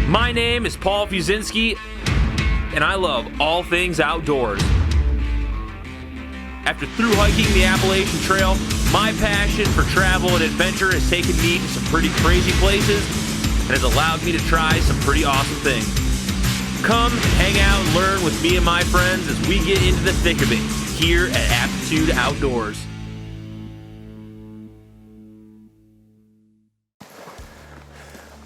My name is Paul Fuzinski, and I love all things outdoors. After through hiking the Appalachian Trail, my passion for travel and adventure has taken me to some pretty crazy places and has allowed me to try some pretty awesome things. Come hang out and learn with me and my friends as we get into the thick of it here at Aptitude Outdoors.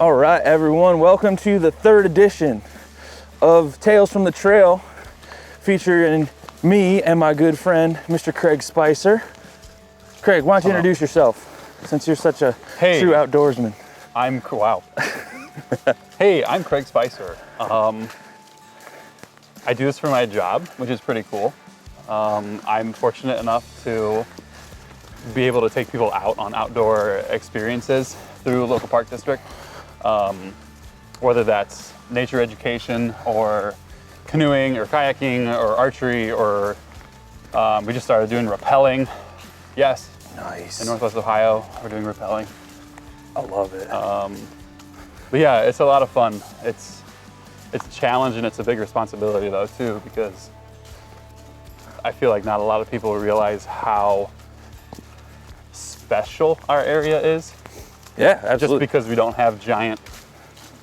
All right, everyone, welcome to the third edition of Tales from the Trail, featuring me and my good friend, Mr. Craig Spicer. Craig, why don't you introduce yourself, since you're such a true outdoorsman? Wow. Hey, I'm Craig Spicer. I do this for my job, which is pretty cool. I'm fortunate enough to be able to take people out on outdoor experiences through a local park district. Whether that's nature education or canoeing or kayaking or archery or we just started doing rappelling. Yes. Nice. In Northwest Ohio, we're doing rappelling. I love it. But yeah, it's a lot of fun. It's a challenge and it's a big responsibility though too, because I feel like not a lot of people realize how special our area is. Yeah, absolutely. Just because we don't have giant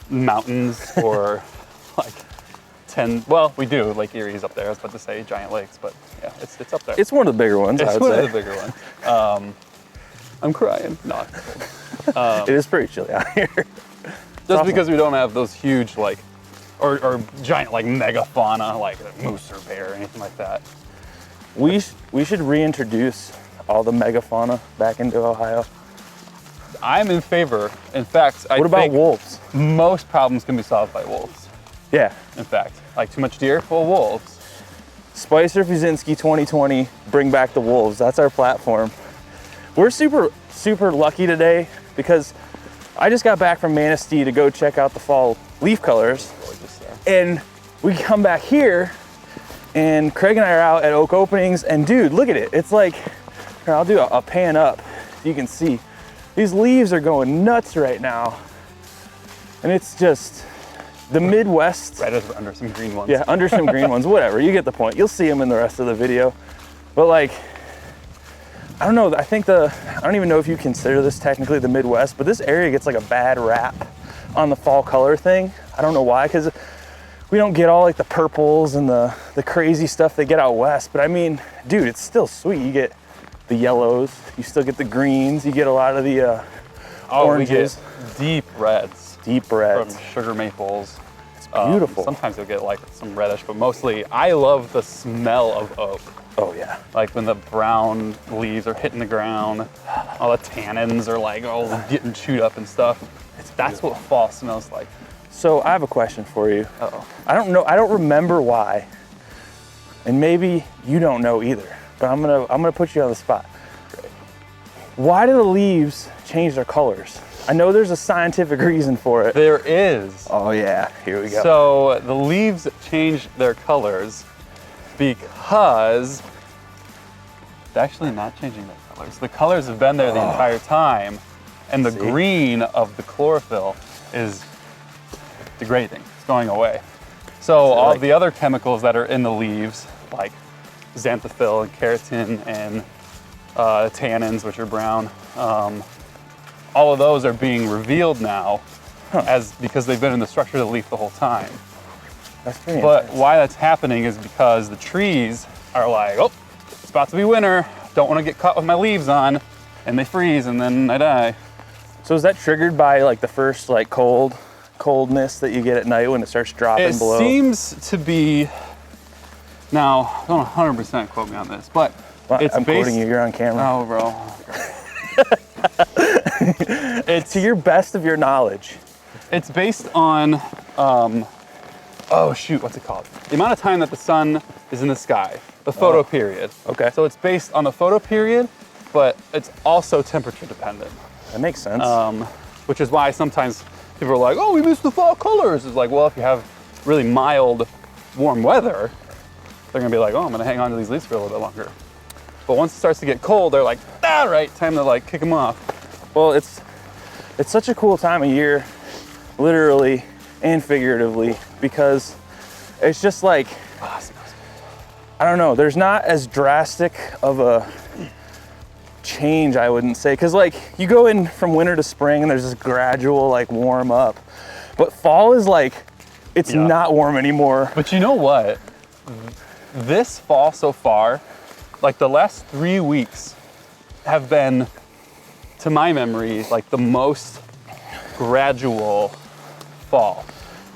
mountains or like we do, Lake Erie's up there. I was about to say giant lakes, but yeah, it's up there. It's one of the bigger ones, I would say. It's one of the bigger ones. I'm crying. No. It is pretty chilly out here. Just because we don't have those huge or giant megafauna like a moose or bear or anything like that. We should reintroduce all the megafauna back into Ohio. I'm in favor. In fact, I What about think wolves? most problems can be solved by wolves. Yeah. In fact, like too much deer, well, wolves. Spicer Fuzinski 2020, bring back the wolves. That's our platform. We're super lucky today because I just got back from Manistee to go check out the fall leaf colors. Gorgeous, And we come back here and Craig and I are out at oak openings and dude, look at it. It's like, here, I'll do a pan up. You can see these leaves are going nuts right now. And it's just the Midwest. Right under some green ones. Yeah, under some green ones, whatever. You get the point. You'll see them in the rest of the video. But like, I don't know. I don't even know if you consider this technically the Midwest, but this area gets like a bad rap on the fall color thing. I don't know why, because we don't get all like the purples and the crazy stuff they get out west. But I mean, dude, it's still sweet. You get the yellows, you still get the greens, you get a lot of the oranges. We get deep reds. Deep reds. From sugar maples. It's beautiful. Sometimes you'll get like some reddish, but mostly I love the smell of oak. Oh yeah. Like when the brown leaves are hitting the ground, all the tannins are like all getting chewed up and stuff. That's what fall smells like. So I have a question for you. Uh-oh. I don't remember why, and maybe you don't know either, but I'm gonna put you on the spot. Great. Why do the leaves change their colors? I know there's a scientific reason for it. There is. Oh yeah, here we go. So the leaves change their colors because they're actually not changing their colors. The colors have been there the entire time, and the green of the chlorophyll is degrading. It's going away. So all the other chemicals that are in the leaves, like xanthophyll and keratin and tannins, which are brown, all of those are being revealed now because they've been in the structure of the leaf the whole time. That's pretty But interesting. why that's happening is because the trees are like, oh, it's about to be winter. Don't want to get caught with my leaves on, and they freeze and then I die. So is that triggered by like the first like coldness that you get at night when it starts dropping below? It seems to be, now don't 100% quote me on this, but Well, it's I'm quoting you, you're on camera. Oh, bro. It's to your best of your knowledge. It's based on, oh shoot, what's it called? The amount of time that the sun is in the sky, the photoperiod. Okay. So it's based on the photoperiod, but it's also temperature dependent. That makes sense. Which is why sometimes people are like, oh, we missed the fall colors. It's like, well, if you have really mild, warm weather, they're gonna be like, oh, I'm gonna hang on to these leaves for a little bit longer. But once it starts to get cold, they're like, ah, right, time to like kick them off. Well, it's such a cool time of year. Literally, and figuratively, because it's just like, Oh, it smells I don't know, there's not as drastic of a change, I wouldn't say, because like you go in from winter to spring and there's this gradual like warm up, but fall is like, it's Yeah. not warm anymore. But you know what? This fall so far, like the last 3 weeks have been, to my memory, like the most gradual fall.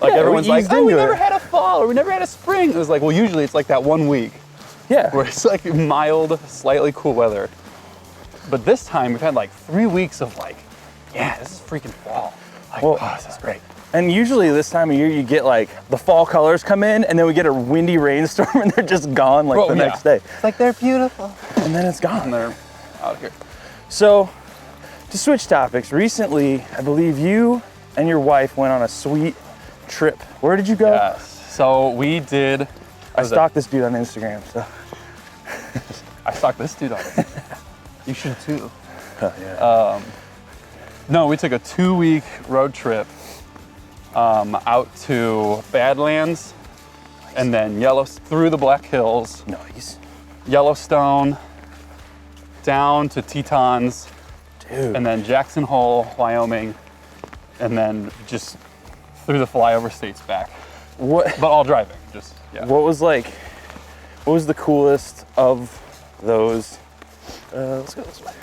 Like Yeah, we everyone's like, eased oh, we into never it. had a fall or we never had a spring. It was like, well, usually it's like that 1 week Yeah. where it's like mild, slightly cool weather. But this time we've had like 3 weeks of like, yeah, this is freaking fall. Like, Well, oh, this is great. And usually this time of year you get like the fall colors come in and then we get a windy rainstorm and they're just gone like the next day. It's like they're beautiful. And then it's gone. And they're out here. So to switch topics, recently I believe you and your wife went on a sweet trip. Where did you go? Yes. So we did. I stalked this dude on Instagram. So. I stalked this dude on it. You should too. Oh, yeah. No, we took a 2-week road trip out to Badlands and then through the Black Hills, Nice. Yellowstone, down to Tetons, Dude. and then Jackson Hole, Wyoming, and then just through the flyover states back. What But all driving, just, yeah. what was the coolest of those? Let's go this way.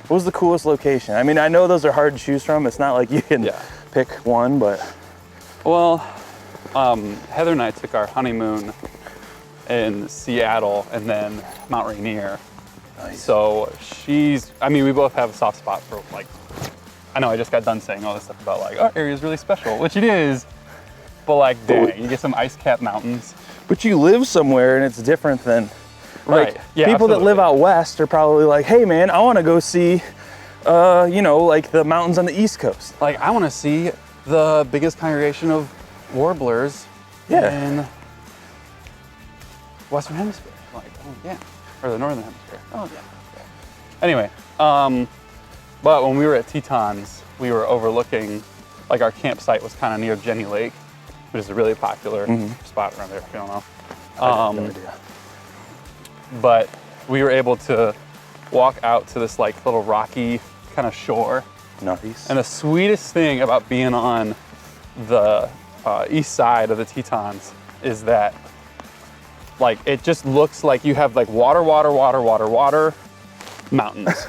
What was the coolest location? I mean, I know those are hard to choose from. It's not like you can Yeah. pick one, but Well, Heather and I took our honeymoon in Seattle and then Mount Rainier. Nice. So we both have a soft spot for like, I know I just got done saying all this stuff about like, our area is really special, which it is, but like, dang, you get some ice-capped mountains. But you live somewhere and it's different than Right. like Yeah, people that live absolutely. out west are probably like, hey man, I want to go see, like the mountains on the East Coast. Like, I want to see the biggest congregation of warblers Yeah. in Western Hemisphere. Like, oh yeah, or the Northern Hemisphere. Oh yeah. Anyway, but when we were at Tetons, we were overlooking, like our campsite was kind of near Jenny Lake, which is a really popular spot around there, if you don't know. I have no idea. But we were able to walk out to this like little rocky kind of shore. Nice. And the sweetest thing about being on the east side of the Tetons is that like it just looks like you have like water, mountains.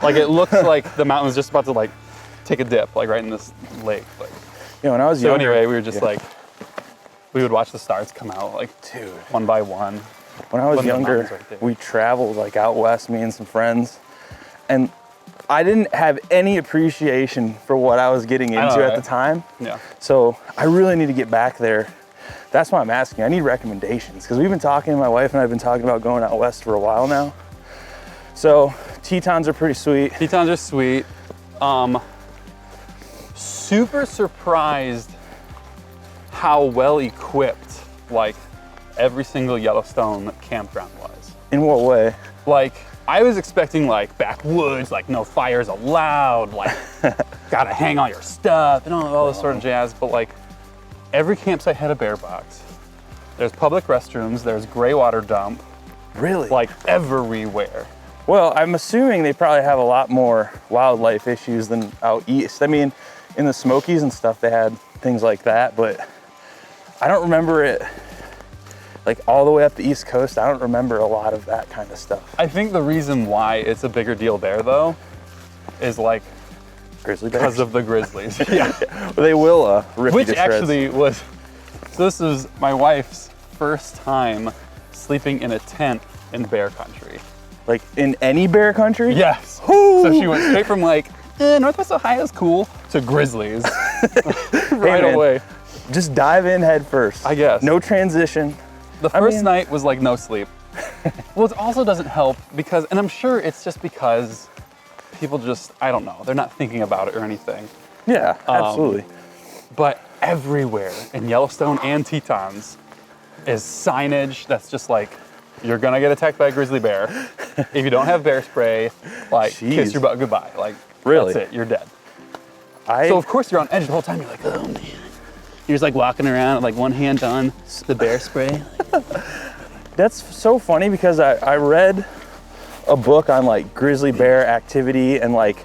Like it looks like the mountain's just about to like take a dip like right in this lake. Like, When I was so younger, anyway, we were just yeah. like, we would watch the stars come out like Dude. one by one. When I was When the younger, mountains right there. we traveled like out west, me and some friends, and I didn't have any appreciation for what I was getting I know, into at right? the time. Yeah. So I really need to get back there. That's why I'm asking. I need recommendations because we've been talking, my wife and I have been talking about going out west for a while now. So Tetons are pretty sweet. Tetons are sweet. Super surprised how well equipped like every single Yellowstone campground was. In what way? Like I was expecting like backwoods, like no fires allowed, like gotta hang all your stuff and all this sort of jazz. But like every campsite had a bear box. There's public restrooms, there's gray water dump, Really? like everywhere. Well, I'm assuming they probably have a lot more wildlife issues than out east. I mean, in the Smokies and stuff, they had things like that, but I don't remember it like all the way up the East Coast. I don't remember a lot of that kind of stuff. I think the reason why it's a bigger deal there though is like Grizzly bears. because of the grizzlies. Yeah. They will rip you Which to shreds. actually was, so this was my wife's first time sleeping in a tent in bear country. Like in any bear country? Yes. Whoo! So she went straight from like, Northwest Ohio's cool, to grizzlies. Right man. away. Just dive in head first. I guess. No transition. The first mean- night was like no sleep. Well, it also doesn't help because, and I'm sure it's just because people just, I don't know, they're not thinking about it or anything. Yeah, absolutely. But everywhere in Yellowstone and Tetons is signage that's just like, you're gonna get attacked by a grizzly bear. If you don't have bear spray, like kiss Jeez. your butt goodbye. Like Really? that's it, you're dead. So of course you're on edge the whole time. You're like, oh man. You're just like walking around with like one hand on the bear spray. That's so funny because I read a book on like grizzly bear activity and like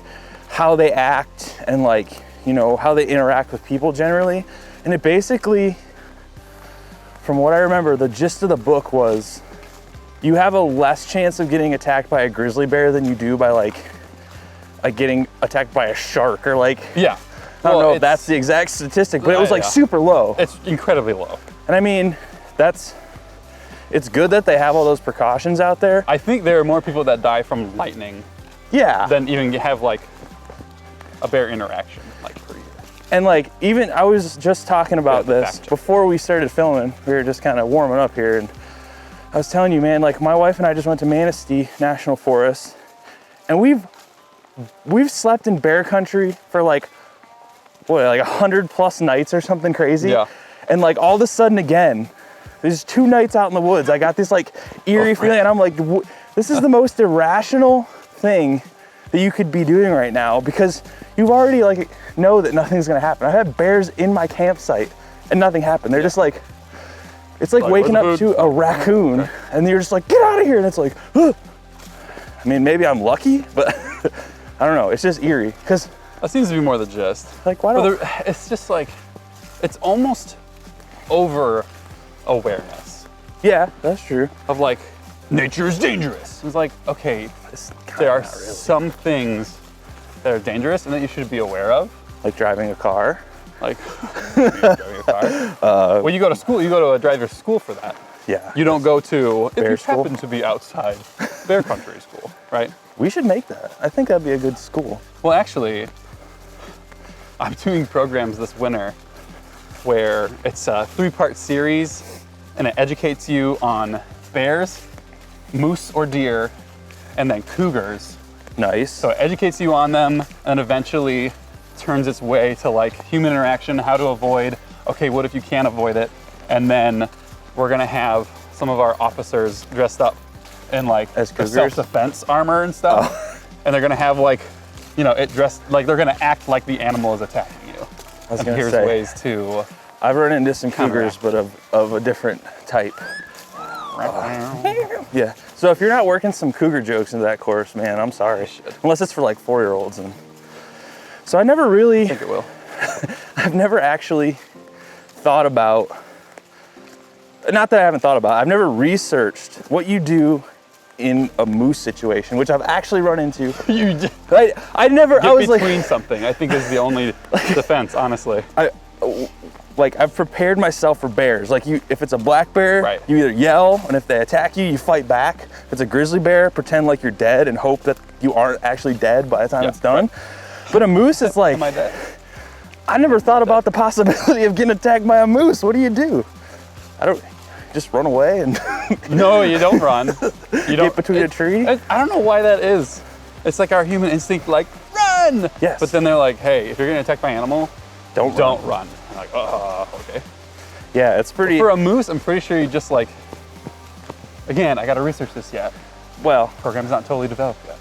how they act and like, you know, how they interact with people generally. And it basically, from what I remember, the gist of the book was you have a less chance of getting attacked by a grizzly bear than you do by like getting attacked by a shark or like, Yeah. I don't know if that's the exact statistic, but it was like Yeah. super low. It's incredibly low. And I mean, it's good that they have all those precautions out there. I think there are more people that die from lightning Yeah. than even have like a bear interaction like per year. And like, even I was just talking about Yeah, this fact check. before we started filming. We were just kind of warming up here, and I was telling you, man, like my wife and I just went to Manistee National Forest, and we've slept in bear country for like 100+ nights or something crazy. Yeah. And like all of a sudden again, there's 2 nights out in the woods. I got this like eerie feeling, and I'm like, this is the most irrational thing that you could be doing right now, because you've already like know that nothing's gonna happen. I've had bears in my campsite and nothing happened. They're just like, it's like waking up to a raccoon and you're just like, get out of here. And it's like, ugh. I mean, maybe I'm lucky, but I don't know. It's just eerie because That seems to be more the gist. like, why don't, It's just like, it's almost over awareness yeah, that's true. of like, nature is dangerous. It's like, okay, there are some things that are dangerous and that you should be aware of. Like driving a car. Like, driving a car. When you go to school, you go to a driver's school for that. Yeah. You don't go to, if Bear you school? happen to be outside, bear country school, right? We should make that. I think that'd be a good school. Well, actually, I'm doing programs this winter where it's a 3-part series and it educates you on bears, moose or deer, and then cougars. Nice. So it educates you on them and eventually turns its way to like human interaction, how to avoid, okay, what if you can't avoid it? And then we're gonna have some of our officers dressed up in like As the cougars? self-defense armor and stuff. And they're gonna have like, you know, it dressed, like they're gonna act like the animal is attacking you. I was And gonna here's say, ways to, I've run into some cougars, Counteract. but of a different type. Yeah. So if you're not working some cougar jokes into that course, man, I'm sorry. Unless it's for like 4-year-olds. And so I never really, I think it will. I've never actually thought about, not that I haven't thought about, I've never researched what you do in a moose situation, which I've actually run into. You just I never, get I was between like, something, I think is the only defense, honestly. I've prepared myself for bears. Like if it's a black bear, Right. you either yell, and if they attack you, you fight back. If it's a grizzly bear, pretend like you're dead and hope that you aren't actually dead by the time Yeah, it's done. But a moose, it's like, Am I dead? I never thought about the possibility of getting attacked by a moose. What do? I don't, just run away and No, you don't run. You don't get between a tree? I don't know why that is. It's like our human instinct, like run. Yes. But then they're like, hey, if you're getting attacked by an animal, Don't run. I'm like, okay. Yeah, it's pretty, For a moose, I'm pretty sure you just like. Again, I got to research this yet. well, Program's not totally developed yet.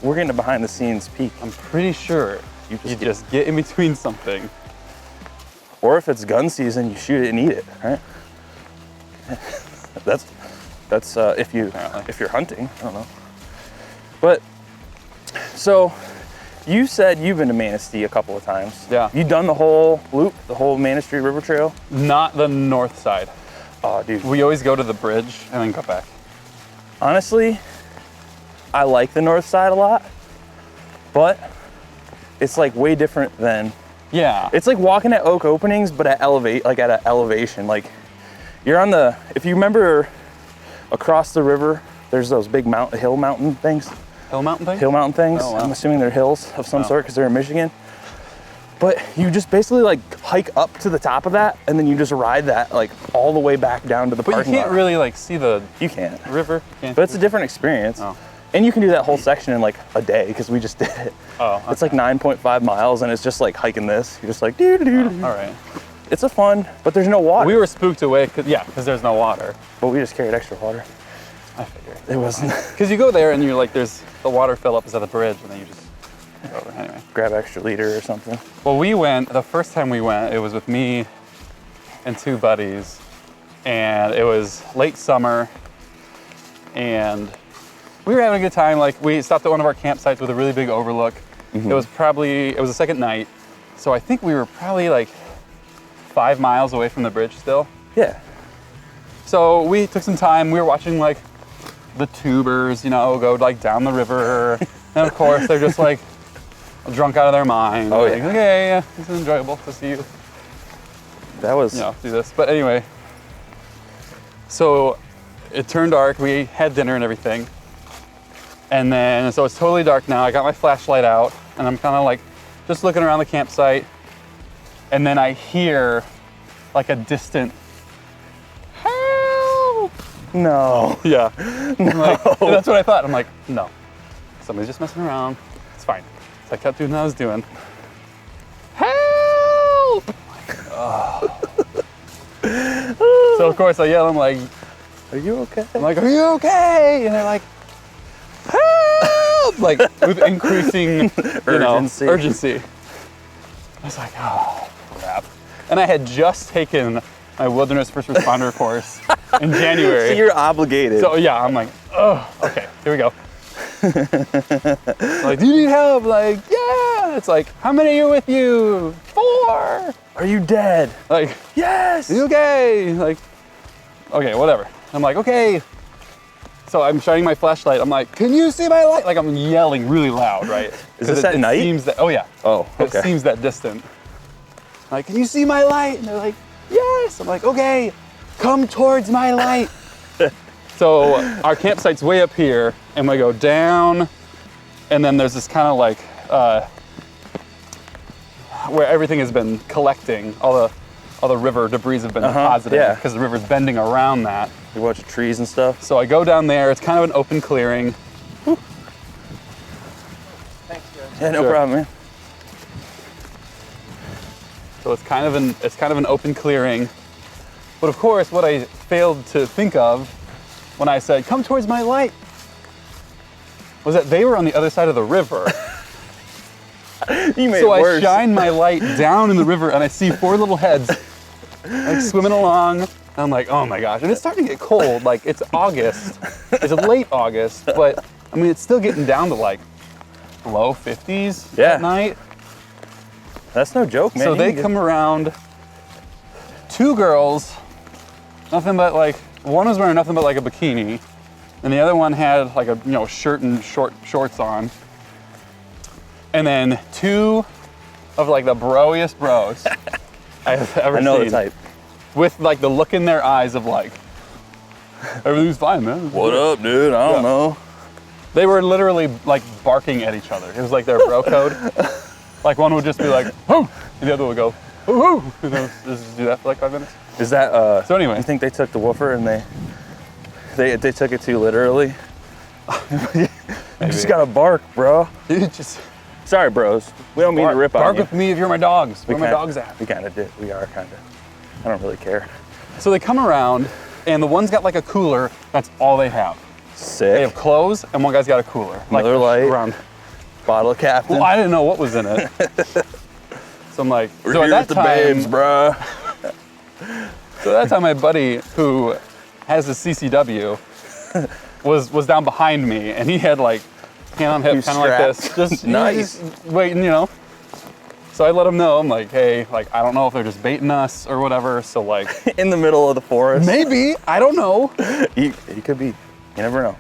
we're getting a behind the scenes peek. I'm pretty sure You you just just get in between something. Or if it's gun season, you shoot it and eat it, right? that's if you're hunting, I don't know. But so you said you've been to Manistee a couple of times. Yeah. You done the whole loop, the whole Manistee River Trail? Not the north side. Oh, dude. We always go to the bridge and then go back. Honestly, I like the north side a lot, but it's like way different than, Yeah. it's like walking at oak openings, but at an elevation. Like you're on the, if you remember across the river, there's those big hill mountain things. Hill mountain thing? Hill mountain things. Oh, wow. I'm assuming they're hills of some Oh. sort because they're in Michigan. But you just basically like hike up to the top of that, and then you just ride that like all the way back down to the But you parking can't lot. really like see the You can't. river. Can't But it's a different experience. Oh. And you can do that whole section in like a day because we just did it. Oh, It's like 9.5 miles, and it's just like hiking this. You're just like, doo doo doo. all right. It's a fun, but there's no water. We were spooked away because there's no water. But we just carried extra water. I figured. It wasn't. Because you go there and you're like, the water fill up is at the bridge, and then you just Anyway. Grab extra liter or something. Well, the first time we went, it was with me and 2 buddies, and it was late summer, and we were having a good time. Like, we stopped at one of our campsites with a really big overlook. It was the second night, so I think we were probably like 5 miles away from the bridge still. Yeah. So we took some time. We were watching like the tubers, go like down the river, and of course they're just like drunk out of their mind. Oh, like, yeah. Okay, this is enjoyable to see you. That was... Do this. But anyway, so it turned dark. We had dinner and everything. And then, so it's totally dark now. I got my flashlight out, and I'm kind of like just looking around the campsite. And then I hear like a distant, help! No. Yeah. That's what I thought. I'm like, no. Somebody's just messing around. It's fine. So I kept doing what I was doing. Help! So of course I yell, I'm like, Are you okay? I'm like, are you okay? And they're like, help! Like with increasing urgency. I was like, oh crap. And I had just taken my wilderness first responder course in January. So you're obligated. So yeah, I'm like, oh, okay, here we go. Like, do you need help? Like, yeah. It's like, how many are you with you? 4. Are you dead? Like, Yes. are you okay? Like, okay, whatever. I'm like, okay. So I'm shining my flashlight. I'm like, can you see my light? Like, I'm yelling really loud, right? Is this at night? Seems that, oh yeah. Oh, okay. It seems that distant. Like, can you see my light? And they're like, yes. I'm like, okay, come towards my light. So our campsite's way up here, and we go down, and then there's this kind of like, where everything has been collecting, all the river debris have been deposited, yeah. because the river's bending around that. You watch trees and stuff. So I go down there, it's kind of an open clearing. Thanks, guys. Yeah, no Sure. problem, man. So it's kind of an open clearing. But of course, what I failed to think of when I said, come towards my light, was that they were on the other side of the river. You made So it I worse. shine my light down in the river, and I see 4 little heads like swimming along. And I'm like, oh my gosh. And it's starting to get cold. Like, it's August. It's late August, but I mean, it's still getting down to like low 50s Yeah. at night. That's no joke, man. So You they can come around, 2 girls, nothing but like, one was wearing nothing but like a bikini, and the other one had like a shirt and shorts on. And then 2 of like the broiest bros I have ever I know seen. the type. With like the look in their eyes of like, everything's fine, man. What up, dude? I don't know. They were literally like barking at each other. It was like their bro code. Like one would just be like, "Whoo!" and the other would go, "Whoo!" and then just do that for like 5 minutes. Is that So anyway. You think they took the woofer and they took it too literally? You just gotta bark, bro. Dude, just Sorry, bros. We don't mean to rip on bark you. with me if you're my dogs. Where my kinda- dogs at? We kind of did. We are kind of. I don't really care. So they come around, and the one's got like a cooler. That's all they have. They have Sick. clothes, and one guy's got a cooler. Miller Lite. Around. Bottle captain. Well, I didn't know what was in it. So I'm like, We're so here at with that the time, babes, bro. So that time, my buddy who has the CCW was down behind me, and he had like hand on hip, kind of like this, just Nice. just waiting, So I let him know. I'm like, hey, like I don't know if they're just baiting us or whatever. So like, In the middle of the forest. maybe I don't know. He could be. You never know.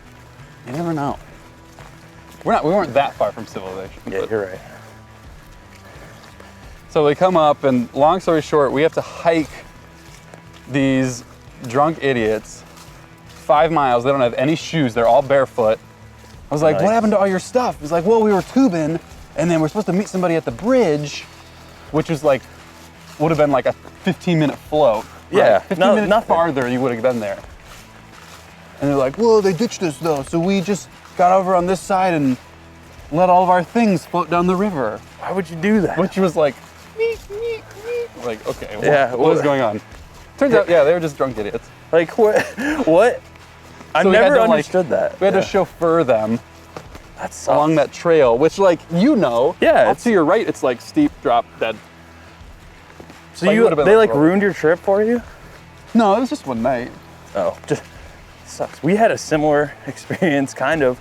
You never know. We weren't that far from civilization. Yeah, but- you're right. So they come up, and long story short, we have to hike these drunk idiots 5 miles. They don't have any shoes. They're all barefoot. I was like, Nice. what happened to all your stuff? He's like, well, we were tubing, and then we're supposed to meet somebody at the bridge, which was like, would have been like a 15-minute float. Yeah, 15 minutes nothing. farther, you would have been there. And they're like, well, they ditched us though, so we just got over on this side and let all of our things float down the river. Why would you do that? Which was like, meek, meek, meek. Like, okay, Yeah, what was going on? Turns out, yeah, they were just drunk idiots. Like what? What? I So we had never to, like, understood that. We had Yeah. to chauffeur them That sucks. along that trail, which like, Yeah, off to your right, it's like steep drop dead. So Like, it would've been they like like road. ruined your trip for you? No, it was just one night. Oh, just sucks. We had a similar experience, kind of.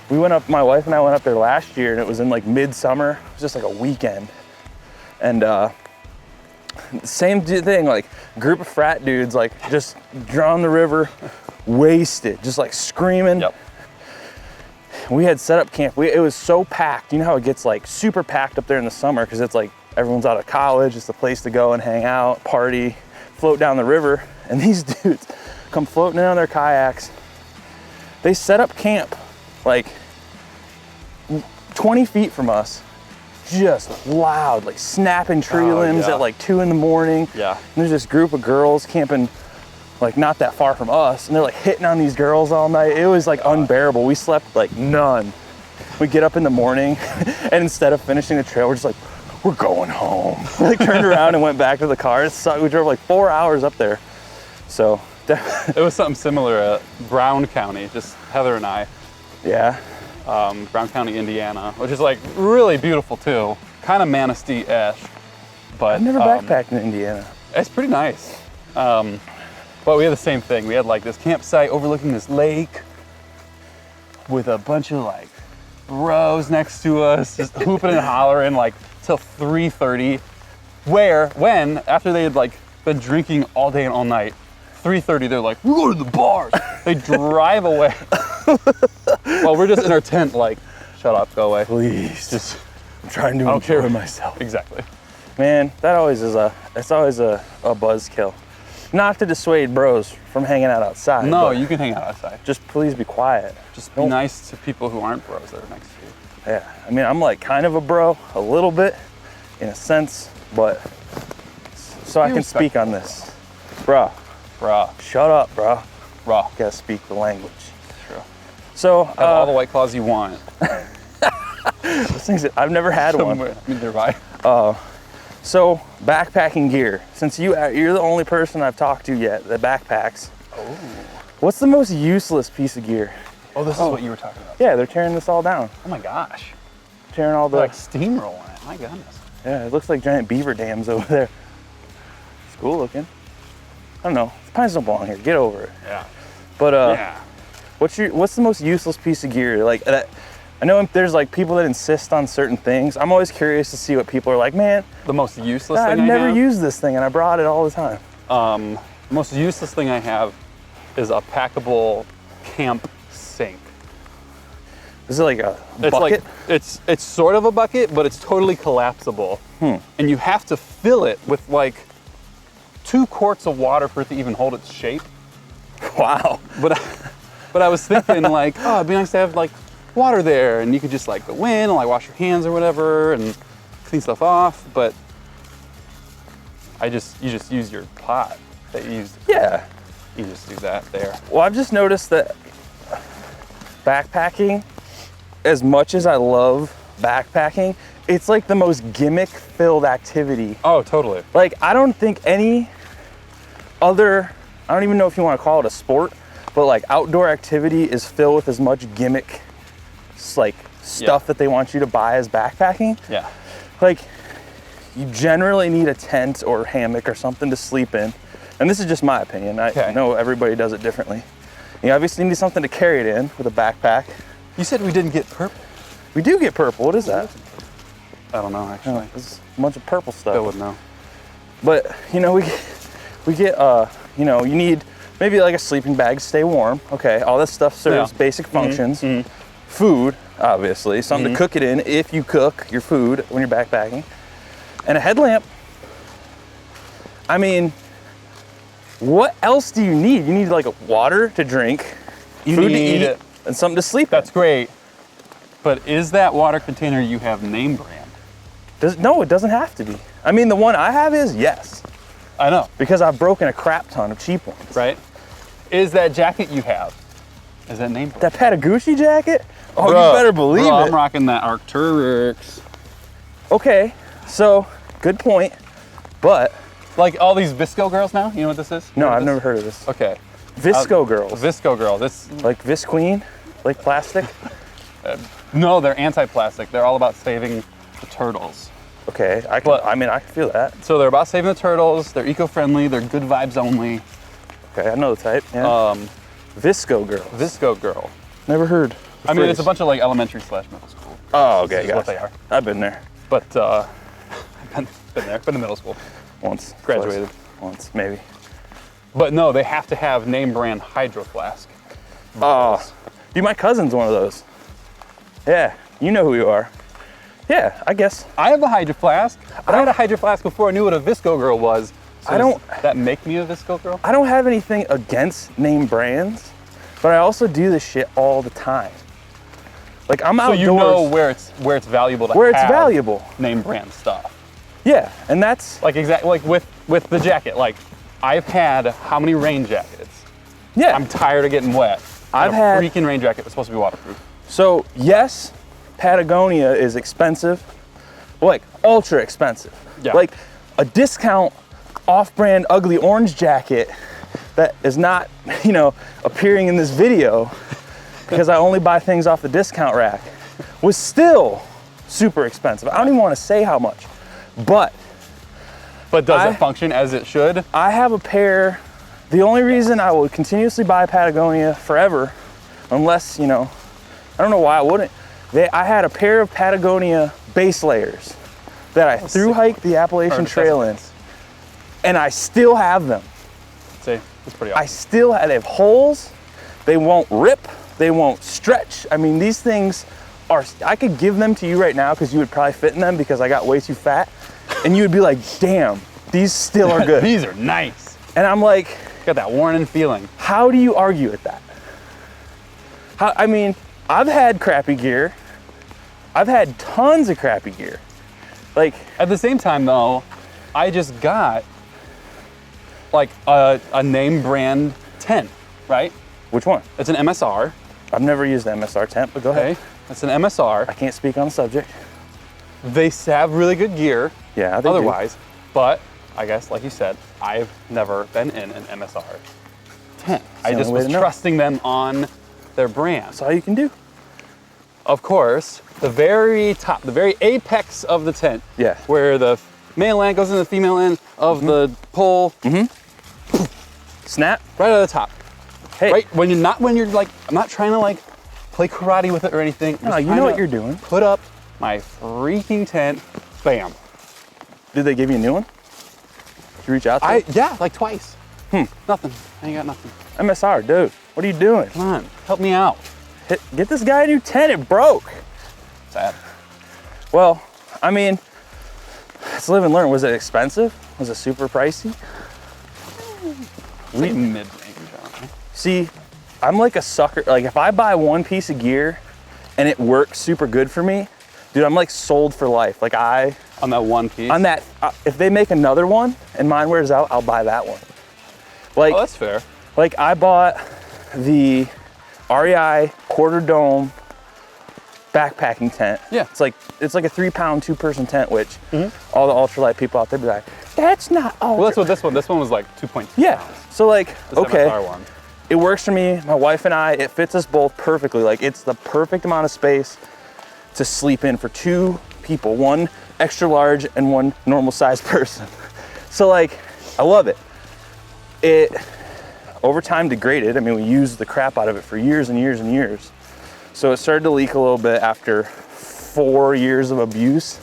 We went up, my wife and I went up there last year, and it was in like midsummer. It was just like a weekend. And same thing, like group of frat dudes, like just drawn the river, wasted, just like screaming. Yep. We had set up camp. It was so packed. You know how it gets like super packed up there in the summer because it's like everyone's out of college. It's the place to go and hang out, party, float down the river. And these dudes come floating in on their kayaks. They set up camp like 20 feet from us, just loud, like snapping tree limbs yeah. at like 2 in the morning. Yeah. And there's this group of girls camping like not that far from us, and they're like hitting on these girls all night. It was like unbearable. We slept like none. We get up in the morning, and instead of finishing the trail, we're just like, we're going home. Like turned around and went back to the car. It sucked. We drove like 4 hours up there. So It was something similar at Brown County, just Heather and I. yeah. Brown County, Indiana, which is like really beautiful too. Kind of Manistee-ish, but I've never backpacked in Indiana. it's pretty nice. But we had the same thing. We had like this campsite overlooking this lake with a bunch of like bros next to us, just hooping and hollering like till 3:30. When after they had like been drinking all day and all night, 3:30 they're like, "We go to the bars." They drive away. While we're just in our tent, like, shut up, go away. Please, Just I'm trying to I don't enjoy care. myself. Exactly. Man, it's always a buzzkill. Not to dissuade bros from hanging out outside. No, but you can hang out outside. just please be quiet. Just be nice to people who aren't bros that are next to you. Yeah, I mean, I'm like kind of a bro, a little bit, in a sense, but so I Be can speak on this. Bro, Bruh, shut up, bro. raw. Gotta speak the language. True. So, Have all the White Claws you want. those things that I've never had one. Somewhere. Neither have I. So, backpacking gear. Since you're the only person I've talked to yet that backpacks. Oh. What's the most useless piece of gear? Oh, this is what you were talking about. Yeah, they're tearing this all down. Oh my gosh. Tearing all the. They're like steamrolling it. My goodness. Yeah, it looks like giant beaver dams over there. It's cool looking. I don't know. Pines don't belong here. Get over it. Yeah. But Yeah. what's the most useless piece of gear? Like that. I know there's like people that insist on certain things. I'm always curious to see what people are like. Man, The most useless I've thing never I have. used this thing, and I brought it all the time. The most useless thing I have is a packable camp sink. Is it like a It's bucket? like it's sort of a bucket, but it's totally collapsible. And you have to fill it with like 2 quarts of water for it to even hold its shape. Wow. But I was thinking like, oh, it'd be nice to have like water there, and you could just like go in and like wash your hands or whatever and clean stuff off. But you just use your pot that you used. Yeah. You just do that there. Well, I've just noticed that backpacking, as much as I love backpacking, it's like the most gimmick-filled activity. Oh, totally. Like, I don't think any other, I don't even know if you want to call it a sport, but like outdoor activity is filled with as much gimmick, like stuff that they want you to buy as backpacking. Yeah. Like, you generally need a tent or hammock or something to sleep in. And this is just my opinion. I know everybody does it differently. You obviously need something to carry it in with a backpack. You said we didn't get purple. We do get purple. What is that? I don't know actually. Oh, it's a bunch of purple stuff. Bill would know. But you know, we get you know, you need maybe like a sleeping bag to stay warm. Okay, all this stuff serves basic functions. Food, obviously, something to cook it in if you cook your food when you're backpacking, and a headlamp. I mean, what else do you need? You need like a water to drink, food to eat, and something to sleep in. That's great. But is that water container you have name brand? No, it doesn't have to be. I mean, the one I have is yes, I know, because I've broken a crap ton of cheap ones. right? Is that jacket you have? Is that name brand? That Patagucci jacket? Oh, Bruh, you better believe bruh, it. I'm rocking that Arcturus. Okay, so good point, but Like all these Visco girls now? You know what this is? no, Heard of I've this? never heard of this. Okay. Visco girls, Visco girl. This like Visqueen, like plastic. No, they're anti-plastic. They're all about saving the turtles. Okay, I can feel that. So they're about saving the turtles. They're eco-friendly. They're good vibes only. Okay, I know the type. Yeah. Visco girls. Visco Girl. Never heard. I mean, it's a bunch of like elementary / middle school. Oh, okay, Is what they are. I've been there But I've been there, been in middle school. once. Graduated. Twice. Once, maybe. But no, they have to have name brand Hydro Flask. Oh, dude, my cousin's one of those. Yeah, you know who you are. Yeah, I guess. I have a Hydro Flask, but I had a Hydro Flask before I knew what a Visco Girl was. So does that make me a Visco Girl? I don't have anything against name brands, but I also do this shit all the time. Like I'm outdoors. So you know where it's valuable to where it's have valuable. name brand stuff. Yeah, and that's Like like with the jacket. Like I've had how many rain jackets? yeah. I'm tired of getting wet. I've a had- freaking rain jacket that's supposed to be waterproof. So yes, Patagonia is expensive, like ultra expensive. Yeah. Like a discount off-brand ugly orange jacket that is not, appearing in this video because I only buy things off the discount rack was still super expensive. I don't even want to say how much, but does it function as it should? I have a pair. The only reason I would continuously buy Patagonia forever, unless, I don't know why I wouldn't. I had a pair of Patagonia base layers that I through hiked the Appalachian Trail in, and I still have them. See, that's pretty I awesome. still have, they have holes. They won't rip. They won't stretch. I mean, these things are, I could give them to you right now because you would probably fit in them because I got way too fat. And you would be like, damn, these still are good. These are nice. And I'm like, Got that worn-in feeling. how do you argue with that? I mean, I've had crappy gear. I've had tons of crappy gear. Like, At the same time, though, I just got like a name brand tent, right? which one? It's an MSR. I've never used the MSR tent, but go ahead. Okay, it's an MSR. I can't speak on the subject. They have really good gear. Yeah, they do. Otherwise, but I guess, like you said, I've never been in an MSR tent. I the just only way was to know. trusting them on their brand. That's all you can do. Of course, the very top, the very apex of the tent, Yeah. where the male end goes in the female end of the pole, Snap. right at the top. Hey, Right when you're like, I'm not trying to like play karate with it or anything. I'm no, just you trying know what to you're doing. Put up my freaking tent, bam. Did they give you a new one? Did you reach out to them? Yeah, like twice. Nothing. I ain't got nothing. MSR, dude. What are you doing? Come on, help me out. Get this guy a new tent. It broke. Sad. Well, I mean, it's live and learn. Was it expensive? Was it super pricey? It's like mid-range, I don't know. See, I'm like a sucker. Like if I buy one piece of gear and it works super good for me, dude, I'm like sold for life. Like On that one piece. on that, if they make another one and mine wears out, I'll buy that one. Like, Oh, that's fair. like I bought the REI quarter dome backpacking tent. Yeah. It's like a 3-pound 2-person tent, which all the ultralight people out there be like, that's not ultra. Well, that's what this one was like 2.2 Yeah. pounds. So like, This okay. MSR one. It works for me, my wife and I, it fits us both perfectly. Like it's the perfect amount of space to sleep in for 2 people, one extra large and one normal sized person. So like, I love it. It over time degraded. I mean, we used the crap out of it for years and years and years. So it started to leak a little bit after 4 years of abuse.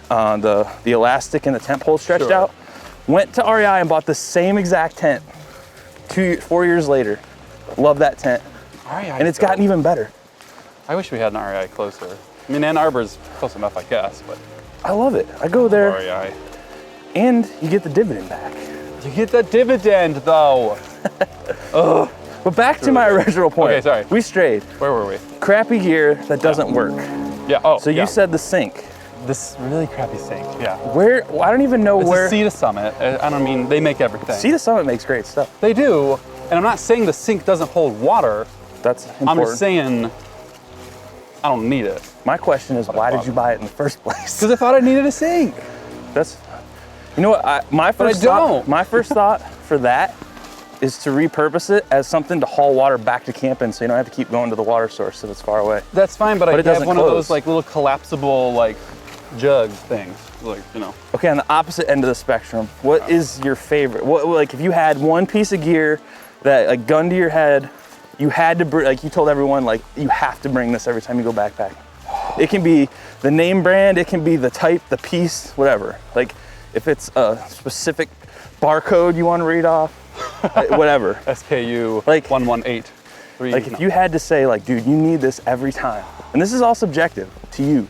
The elastic and the tent pole stretched Sure. out. Went to REI and bought the same exact tent 4 years later. Love that tent. REI And it's gotten even better. I wish we had an REI closer. I mean, Ann Arbor's close enough, I guess, but I love it. I go there REI. and you get the dividend back. You get the dividend, though. But back to my original point. Okay, sorry. We strayed. Where were we? Crappy gear that doesn't work. Yeah. Oh, So you yeah. said the sink. This really crappy sink. Yeah. Where? I don't even know It's where. a Sea to Summit. I don't mean they make everything. Sea to Summit makes great stuff. They do, and I'm not saying the sink doesn't hold water. That's important. I'm just saying I don't need it My question is, why did you buy it in the first place? because I thought I needed a sink. That's. You know what? My I first don't. thought for that is to repurpose it as something to haul water back to camp in, so you don't have to keep going to the water source if it's far away. That's fine, but I it have doesn't one of close. those like little collapsible like jug things, like, you know. Okay, on the opposite end of the spectrum, what is your favorite? What, like, if you had one piece of gear that, like, gun to your head, you had to bring, like, you told everyone, like, you have to bring this every time you go backpacking. It can be the name brand, it can be the type, the piece, whatever. Like, if it's a specific barcode you want to read off, whatever. SKU Like- 1183. Like, if you had to say, like, dude, you need this every time, and this is all subjective to you.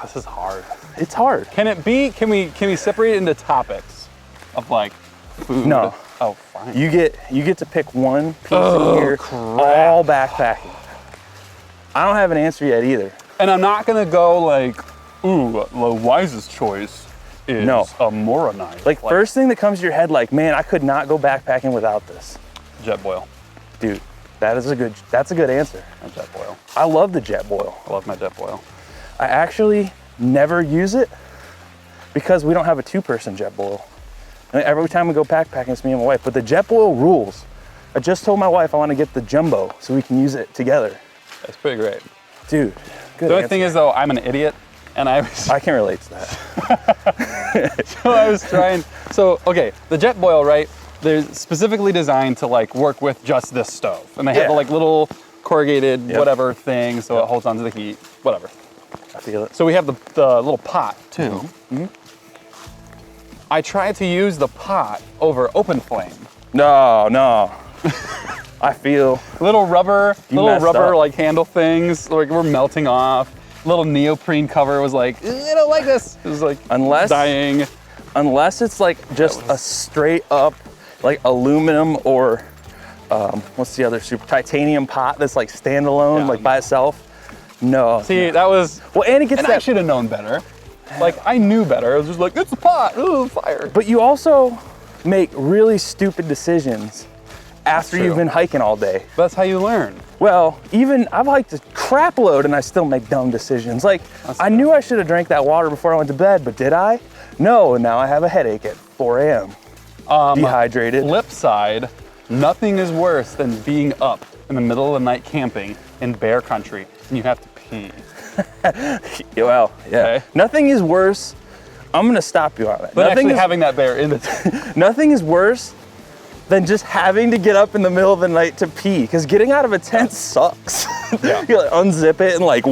This is hard. It's hard. Can it be? Can we separate it into topics of like food? No. Oh, fine. You get to pick one piece of gear, all backpacking. I don't have an answer yet either. And I'm not gonna go like, ooh, the wisest choice is No. a Mora knife. Like, first thing that comes to your head, like, man, I could not go backpacking without this. Jetboil. Dude, that's a good answer. A Jetboil. I love the Jetboil. I love my Jetboil. I actually never use it because we don't have a two-person Jetboil. And every time we go backpacking, it's me and my wife. But the Jetboil rules. I just told my wife I want to get the jumbo so we can use it together. That's pretty great. Dude, good The only answer. thing is though, I'm an idiot, and I was I can relate to that. so I was trying. So okay, the Jetboil, right? They're specifically designed to like work with just this stove, and they have Yeah. the like little corrugated Yep. whatever thing, so it holds onto the heat, whatever. I feel it. So we have the little pot too. I tried to use the pot over open flame. No. I feel Little rubber messed up. like handle things, like were melting off. Little neoprene cover was like, I don't like this. It was like dying. unless it's like just a straight up like aluminum or what's the other super titanium pot that's like standalone, Yeah, like by itself. No. See, that was, Well, and it gets and I that. should have known better. Like I knew better. I was just like, it's a pot, ooh, fire. But you also make really stupid decisions after true. you've been hiking all day. That's how you learn. Well, even I've hiked a crap load and I still make dumb decisions. Like, I fair. knew I should have drank that water before I went to bed, but did I? No, and now I have a headache at 4 a.m. Dehydrated. Flip side, nothing is worse than being up in the middle of the night camping in bear country and you have to pee. Well, yeah. Okay. Nothing is worse. I'm gonna stop you on that. But Nothing actually is, having that bear in the nothing is worse than just having to get up in the middle of the night to pee. Because getting out of a tent sucks. Yeah. You like unzip it and like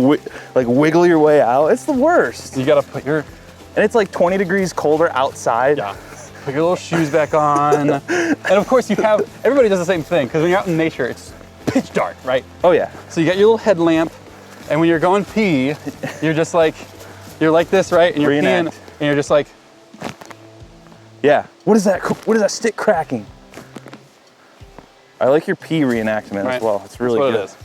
wiggle your way out. It's the worst. you gotta put your And it's like 20 degrees colder outside. put your little shoes back on. And of course everybody does the same thing, because when you're out in nature, it's pitch dark, right? Oh yeah. So you got your little headlamp, and when you're going pee, you're just like, you're like this, right? And you're Reenact. peeing, and you're just like, Yeah. What is that? What is that stick cracking? I like your pee reenactment right? as well. It's really That's what good. it is.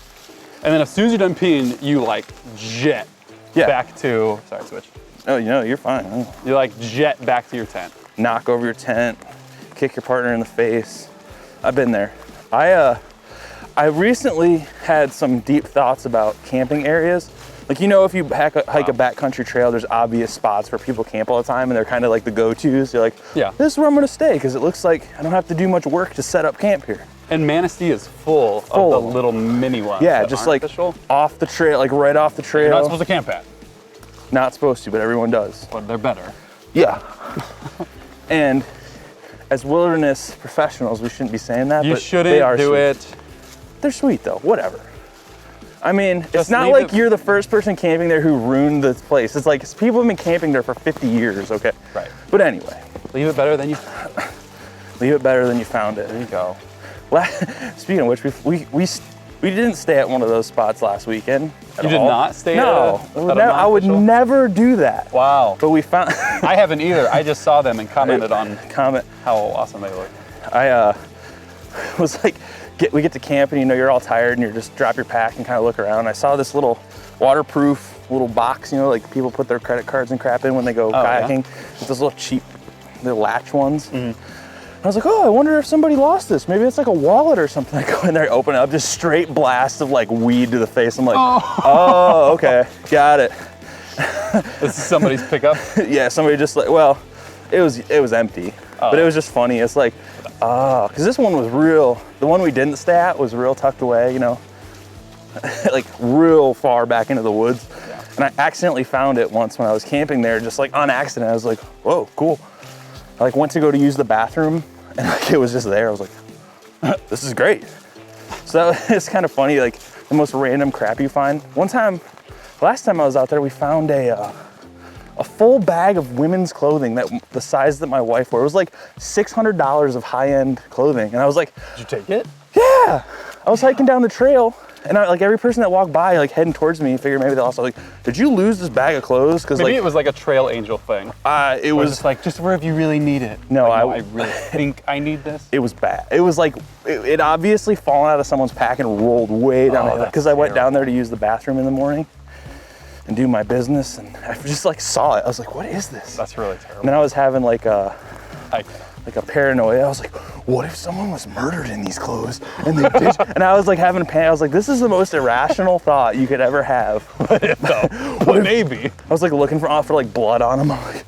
And then as soon as you're done peeing, you like jet Yeah. back to, sorry, switch. Oh, you know, you're fine. You like jet back to your tent. Knock over your tent, kick your partner in the face. I've been there. I recently had some deep thoughts about camping areas. Like, you know, if you hike a backcountry trail, there's obvious spots where people camp all the time and they're kind of like the go-tos. You're like, Yeah. this is where I'm gonna stay because it looks like I don't have to do much work to set up camp here. And Manistee is full of Full. the little mini ones. Yeah, that just aren't like official. off the trail, like right off the trail. You're not supposed to camp at, Not supposed to, but everyone does. but they're better. Yeah. And as wilderness professionals, we shouldn't be saying that, You but shouldn't they are do sweet. it. They're sweet though, whatever. I mean, it's Just not leave like it- you're the first person camping there who ruined this place. It's like people have been camping there for 50 years, okay? Right. But anyway, Leave it better than you. leave it better than you found it. There you go. Speaking of which, we didn't stay at one of those spots last weekend. at You did all. not stay No, at a I would non-official? never do that. Wow. But we found I haven't either. I just saw them and commented on comment. how awesome they look. I was like, we get to camp and you know you're all tired and you just drop your pack and kind of look around. I saw this little waterproof little box, you know, like people put their credit cards and crap in when they go yeah? kayaking. It's those little cheap, the latch ones. I was like, oh, I wonder if somebody lost this. Maybe it's like a wallet or something. I go in there, open it up, just straight blast of like weed to the face. I'm like, oh okay, got it. This is somebody's pickup. Yeah, somebody just like, well, it was empty, but it was just funny. It's like, because this one was real. The one we didn't stay at was real tucked away, you know, like real far back into the woods. Yeah. And I accidentally found it once when I was camping there, just like on accident. I was like, whoa, cool. I like went to go to use the bathroom, and like it was just there. I was like, this is great. So it's kind of funny, like the most random crap you find. One time, last time I was out there, we found a full bag of women's clothing that the size that my wife wore. It was like $600 of high-end clothing. And I was like, did you take it? Yeah. I was hiking down the trail, and like every person that walked by, like heading towards me, figured maybe they also like, did you lose this bag of clothes? Because Maybe like, it was like a trail angel thing. it was just like, just wherever you really need it. No, like, I really think I need this. It was bad. It was like, it obviously fallen out of someone's pack and rolled way down because I went down there to use the bathroom in the morning and do my business, and I just like saw it. I was like, what is this? That's really terrible. And then I was having like a paranoia. I was like, what if someone was murdered in these clothes and they did? And I was like having a panic. I was like, this is the most irrational thought you could ever have. What if though? What maybe? I was like looking for like blood on them. I'm like,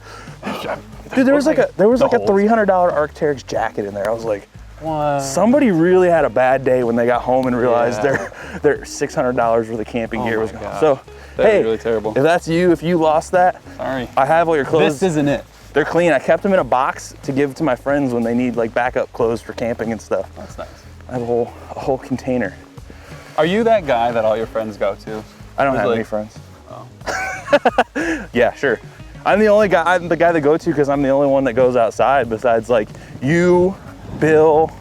dude, there was like a $300 Arc'teryx jacket in there. I was like, what? Somebody really had a bad day when they got home and realized their $600 worth of camping gear was gone. So, that'd be really terrible. If that's you, if you lost that, sorry. I have all your clothes. This isn't it. They're clean. I kept them in a box to give to my friends when they need like backup clothes for camping and stuff. That's nice. I have a whole container. Are you that guy that all your friends go to? I don't have any friends. Oh. Yeah, sure. I'm the only guy. I'm the guy that go to because I'm the only one that goes outside. Besides like you, Bill,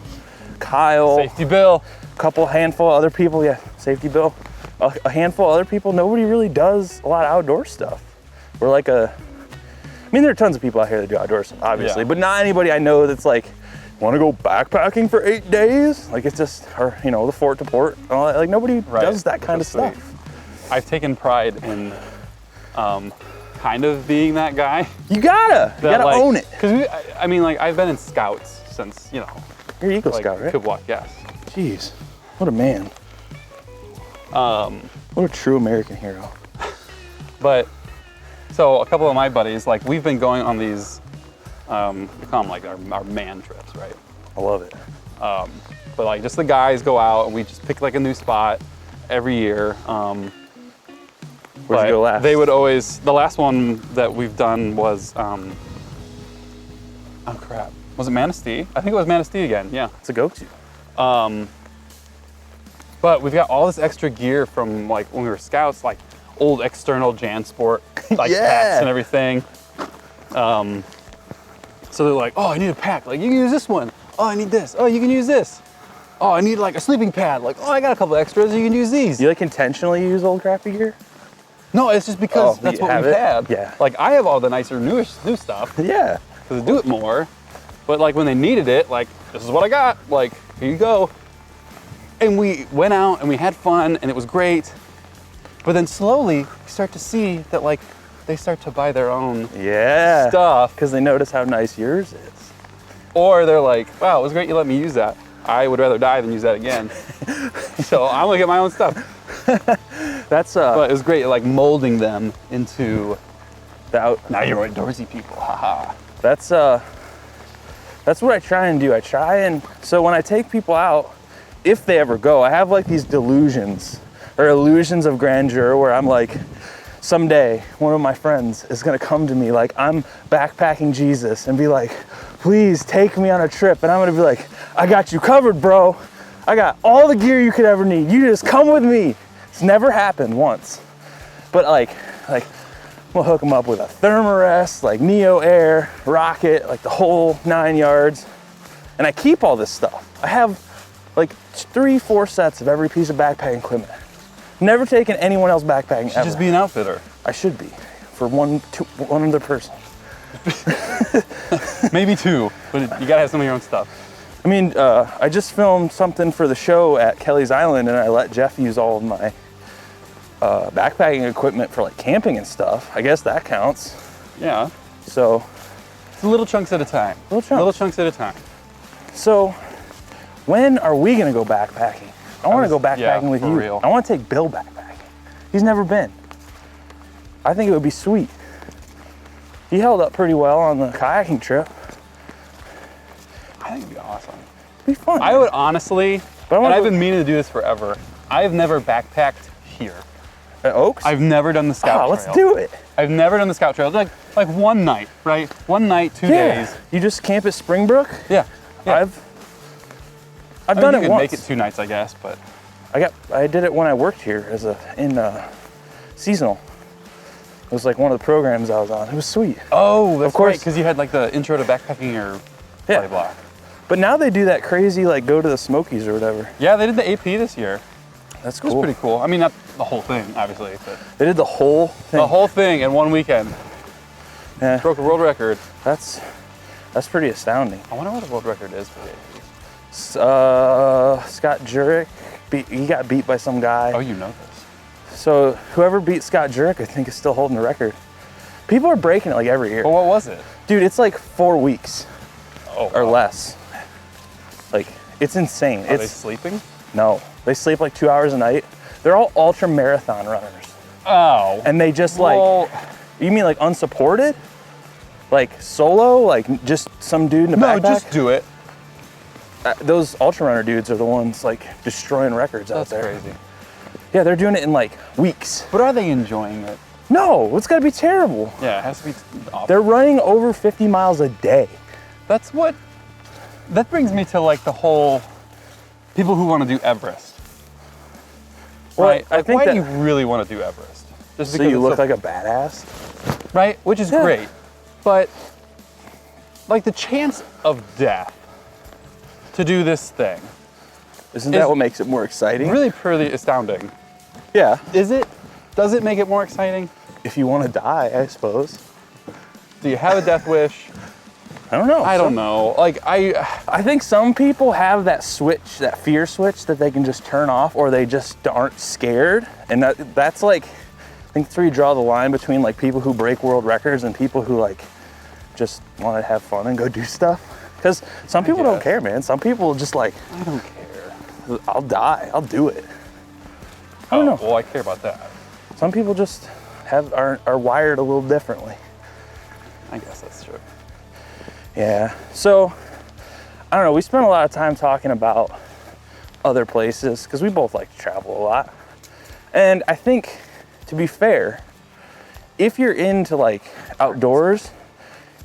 Kyle, Safety Bill, handful of other people. Yeah, Safety Bill. A handful of other people. Nobody really does a lot of outdoor stuff. We're like I mean, there are tons of people out here that do outdoor stuff, obviously, but not anybody I know that's like, want to go backpacking for 8 days? Like it's just, or you know, the fort to port. And all that. Like nobody does that kind of stuff. I've taken pride in kind of being that guy. You gotta like, own it. Because I mean, like I've been in scouts since, you know. You're an Eagle Scout, right? Kibwak, yes. Jeez, what a man. What a true American hero. But, so a couple of my buddies, like we've been going on these, we call them like our man trips, right? I love it. But like just the guys go out and we just pick like a new spot every year. Where'd you go last? They would always, the last one that we've done was, oh crap, was it Manistee? I think it was Manistee again, yeah. It's a go-to. But we've got all this extra gear from like when we were scouts, like old external JanSport, like packs and everything. So they're like, oh, I need a pack. Like, you can use this one. Oh, I need this. Oh, you can use this. Oh, I need like a sleeping pad. Like, oh, I got a couple extras. You can use these. You like intentionally use old crappy gear? No, it's just because that's what we've had. Yeah. Like, I have all the nicer, new stuff. Yeah. Because I do it more. But like when they needed it, like, this is what I got. Like, here you go. And we went out and we had fun and it was great. But then slowly you start to see that like they start to buy their own stuff. Because they notice how nice yours is. Or they're like, wow, it was great you let me use that. I would rather die than use that again. So I'm gonna get my own stuff. But it was great, like molding them into now you're outdoorsy people, haha. That's what I try and do. So when I take people out, if they ever go, I have like these delusions or illusions of grandeur where I'm like, someday one of my friends is gonna come to me like I'm backpacking Jesus and be like, please take me on a trip. And I'm gonna be like, I got you covered, bro. I got all the gear you could ever need. You just come with me. It's never happened once. But like we'll hook them up with a Thermarest, like Neo Air, rocket, like the whole 9 yards. And I keep all this stuff. I have like 3-4 sets of every piece of backpacking equipment. Never taken anyone else backpacking You should ever. just be an outfitter. I should be, for one other person. Maybe 2, but you gotta have some of your own stuff. I mean, I just filmed something for the show at Kelly's Island and I let Jeff use all of my backpacking equipment for like camping and stuff. I guess that counts. Yeah. So. It's little chunks at a time. Little chunks at a time. So, when are we gonna go backpacking? I wanna go backpacking with you. Real. I wanna take Bill backpacking. He's never been. I think it would be sweet. He held up pretty well on the kayaking trip. I think it'd be awesome. It'd be fun. I would honestly, But I and wanna I've go- been meaning to do this forever. I've never backpacked here. At Oaks? I've never done the scout trail. Let's do it. I've never done the scout trail. Like one night, right? One night, 2 days. You just camp at Springbrook? Yeah. I've I mean, done you it could once. make it 2 nights, I guess, but I did it when I worked here in seasonal. It was like one of the programs I was on. It was sweet. oh, that's Of course. right, because you had like the intro to backpacking or Yeah. play block. But now they do that crazy like go to the Smokies or whatever. Yeah, they did the AP this year. That's It was cool. pretty cool. I mean, not the whole thing, obviously, but They did the whole thing. the whole thing in one weekend. Yeah, Broke a world record. that's pretty astounding. I wonder what the world record is for the AP. Scott Jurek, he got beat by some guy. Oh, you know this. So whoever beat Scott Jurek, I think, is still holding the record. People are breaking it like every year. But what was it? Dude, it's like 4 weeks Oh, or wow. less. Like, it's insane. Are they It's sleeping? no, they sleep like 2 hours a night. They're all ultra marathon runners, Oh. and they just like. Well, You mean like unsupported? Like solo? Like just some dude in a no, backpack? just do it. Those ultra runner dudes are the ones like destroying records out That's there. crazy. Yeah, they're doing it in like weeks. But are they enjoying it? No, it's gotta be terrible. Yeah, it has to be awful. They're running over 50 miles a day. That brings me to like the whole people who want to do Everest. Well, Right? I Like, think why that do you really want to do Everest? Just so you it's look like a badass. right, which is Yeah. great, but like the chance of death to do this thing Isn't Is- that what makes it more exciting? really pretty astounding. Yeah. Is it? Does it make it more exciting? If you want to die, I suppose. Do you have a death wish? I don't know. I don't know. Like I think some people have that switch, that fear switch that they can just turn off, or they just aren't scared. And that's like, I think that's where you draw the line between like people who break world records and people who like just want to have fun and go do stuff. Because some people don't guess. care, man. Some people just like, I don't care. I'll die, I'll do it. I don't know. Well, I care about that. Some people just are wired a little differently. I guess that's true. Yeah. So, I don't know. We spent a lot of time talking about other places because we both like to travel a lot. And I think, to be fair, if you're into like outdoors,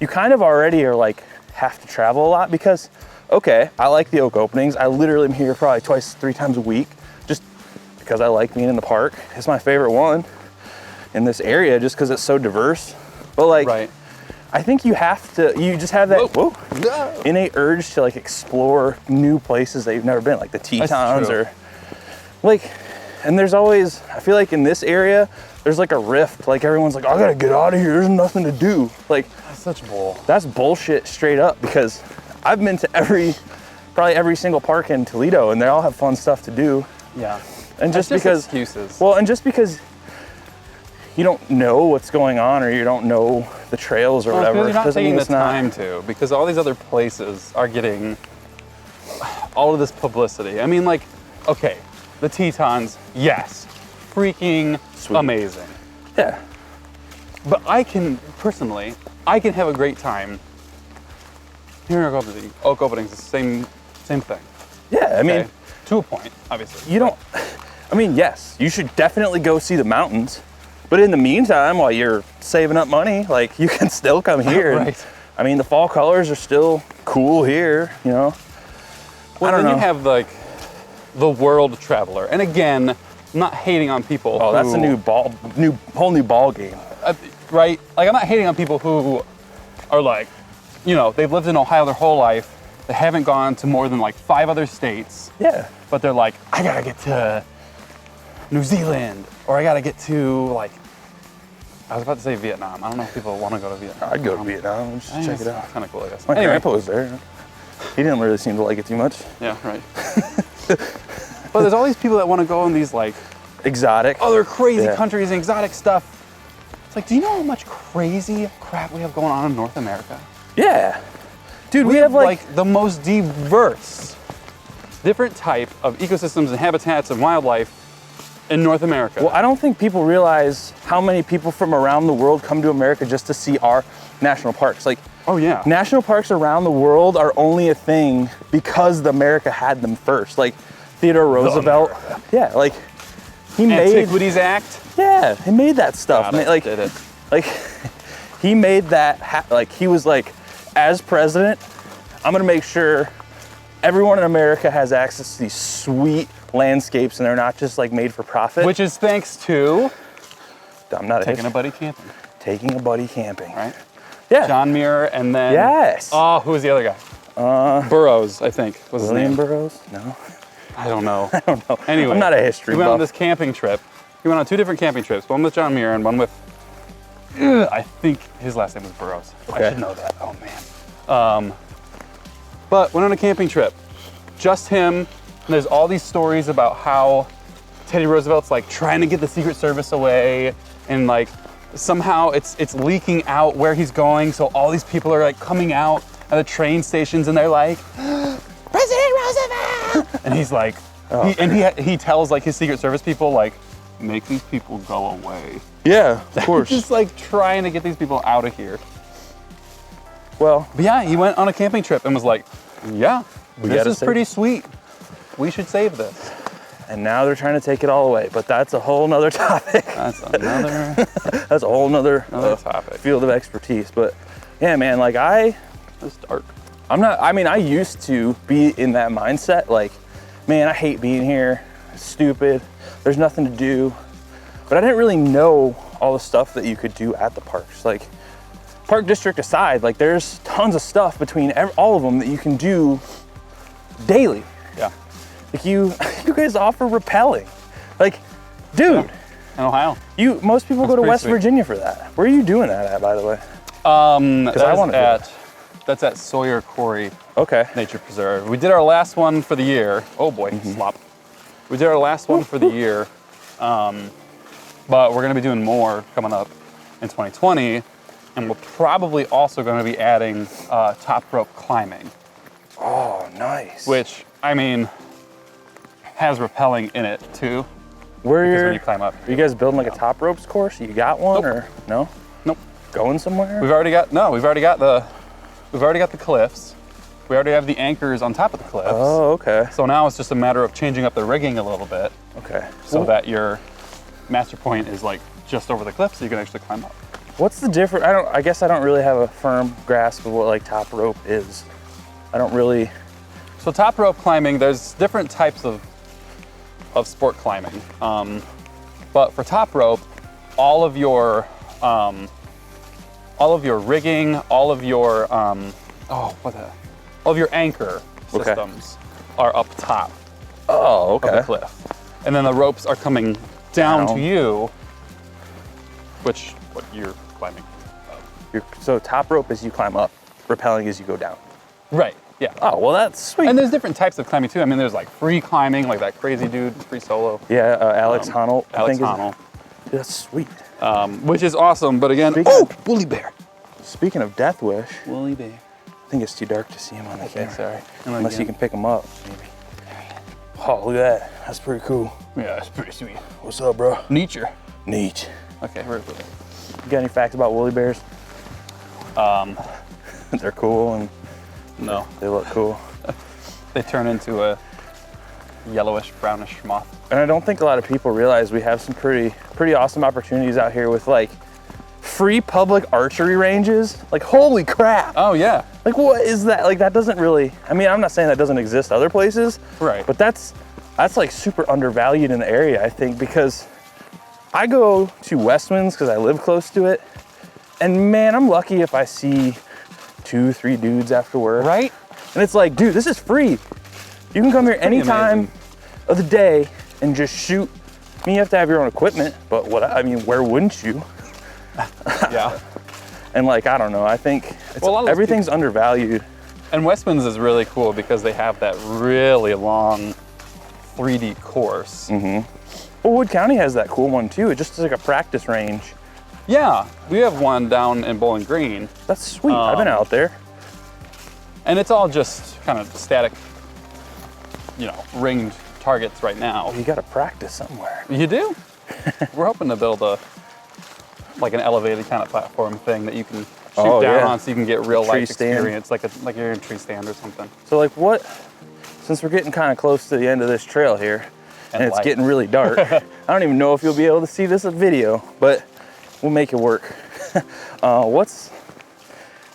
you kind of already are like have to travel a lot because, okay, I like the Oak openings. I literally am here probably 2-3 times a week just because I like being in the park. It's my favorite one in this area just because it's so diverse. But like, Right. I think you just have that innate urge to like explore new places that you've never been, like the Tetons true. or like, and there's always, I feel like in this area, there's like a rift. Like everyone's like, I gotta get out of here. There's nothing to do. Like That's such bull. that's bullshit straight up because I've been to probably every single park in Toledo and they all have fun stuff to do. Yeah. And just That's because, excuses. well, and just because you don't know what's going on or you don't know the trails or whatever, Because you're not doesn't taking mean the it's not. time to, because all these other places are getting all of this publicity. I mean, like, okay, the Tetons, yes, freaking Sweet. amazing. Yeah. But I can have a great time here in Oak Openings, the same thing. Yeah, I mean, Okay? To a point, obviously. you don't, I mean, yes, you should definitely go see the mountains. But in the meantime, while you're saving up money, like you can still come here. And, Right. I mean, the fall colors are still cool here, you know? Well, I don't then know. you have like the world traveler, and again, I'm not hating on people. Oh, that's a who, whole new ball game. right? Like, I'm not hating on people who are like, you know, they've lived in Ohio their whole life. They haven't gone to more than like 5 other states, Yeah. but they're like, I gotta get to New Zealand, or I gotta get to like, I was about to say Vietnam. I don't know if people want to go to Vietnam. I'd go to Vietnam and just check it out. Kind of cool, I guess. My Anyway, grandpa was there. He didn't really seem to like it too much. yeah, right. But there's all these people that want to go in these like Exotic. other crazy Yeah. countries and exotic stuff. It's like, do you know how much crazy crap we have going on in North America? Yeah. Dude, We have like the most diverse, different type of ecosystems and habitats and wildlife in North America. well, I don't think people realize how many people from around the world come to America just to see our national parks. Like, Oh yeah. national parks around the world are only a thing because America had them first. Like Theodore Roosevelt, yeah, like he made Antiquities Act. yeah, he made that stuff. Got it, Like, did it. like he made that. Like he was like, as president, I'm gonna make sure everyone in America has access to these sweet landscapes, and they're not just like made for profit. Which is thanks to I'm not taking a buddy camping, taking a buddy camping, right? Yeah. John Muir, and then Yes. Oh, who was the other guy? Burroughs, I think was his William name. Burroughs? No. I don't know. I don't know. Anyway, I'm not a history We went on buff. this camping trip. We went on 2 different camping trips. One with John Muir and one with I think his last name was Burroughs. Okay. I should know that. Oh man. But went on a camping trip. Just him. And there's all these stories about how Teddy Roosevelt's like trying to get the Secret Service away, and like somehow it's leaking out where he's going. So all these people are like coming out at the train stations, and they're like, President Roosevelt! And he's like, he tells like his Secret Service people like, make these people go away. Yeah, of course. Just like trying to get these people out of here. Well, But yeah, he went on a camping trip and was like, yeah, this gotta is save pretty sweet. We should save this. and now they're trying to take it all away, but that's a whole nother topic. That's another That's a whole nother topic. field of expertise. But yeah, man, like It's dark. I used to be in that mindset. Like, man, I hate being here. It's stupid. There's nothing to do. But I didn't really know all the stuff that you could do at the parks. Like, park district aside, like there's tons of stuff between all of them that you can do daily. Yeah. Like you guys offer rappelling. Like, dude, In Ohio. most people go to pretty West sweet. Virginia for that. Where are you doing that at, by the way? That wanna is do that's at Sawyer Quarry Okay. Nature Preserve. We did our last one for the year. Oh boy, slop. We did our last one for the year. But we're gonna be doing more coming up in 2020. And we're probably also gonna be adding top rope climbing, Oh, nice. which, I mean, has rappelling in it too. Where Because when are you climb up. you guys building like a top ropes course? You got one Nope. or no? Nope. Going somewhere? We've already got the cliffs. We already have the anchors on top of the cliffs. Oh, okay. So now it's just a matter of changing up the rigging a little bit Okay. so that your master point is like just over the cliff so you can actually climb up. What's the difference? I guess I don't really have a firm grasp of what like top rope is. I don't really. So top rope climbing, there's different types of sport climbing. But for top rope, all of your rigging, all of your anchor Okay. systems are up top Oh, of the cliff. And then the ropes are coming down to Down. you, what you're climbing. So top rope is you climb up, rappelling is you go down. Right, yeah. Oh, well that's sweet. And there's different types of climbing too. I mean, there's like free climbing, like that crazy dude, free solo. Yeah, Alex Honnold. I Alex think Honnold. Dude, that's sweet. Which is awesome, but again, Speaking woolly bear. Speaking of Death Wish, Woolly bear. I think it's too dark to see him on the Okay, camera. sorry. Unless you can pick him up, maybe. Oh, look at that. That's pretty cool. Yeah, it's pretty sweet. What's up, bro? Nature. Neat. Okay, we're good. You got any facts about woolly bears? They're cool and No, they look cool. they turn into a yellowish, brownish moth. And I don't think a lot of people realize we have some pretty awesome opportunities out here with like free public archery ranges. Like, holy crap. Oh yeah, Like, what is that? Like, that doesn't really, I mean, I'm not saying that doesn't exist other places. Right. But that's like super undervalued in the area, I think, because I go to Westwinds because I live close to it. And man, I'm lucky if I see 2-3 dudes after work. right? And it's like, dude, this is free. You can come here pretty anytime amazing. of the day and just shoot. I mean, you have to have your own equipment, but where wouldn't you? Yeah. And like, I don't know, I think Well, a lot of those everything's undervalued. And Westwinds is really cool because they have that really long 3D course. Well, Wood County has that cool one too. It just is like a practice range. Yeah, we have one down in Bowling Green, That's sweet. I've been out there. and it's all just kind of static, ringed targets right now. You got to practice somewhere. You do? We're hoping to build an elevated kind of platform thing that you can shoot down yeah. on so you can get real Tree life stand. experience, like you're in a tree stand or something. So like what, since we're getting kind of close to the end of this trail here, and it's light. getting really dark, I don't even know if you'll be able to see this video, but we'll make it work.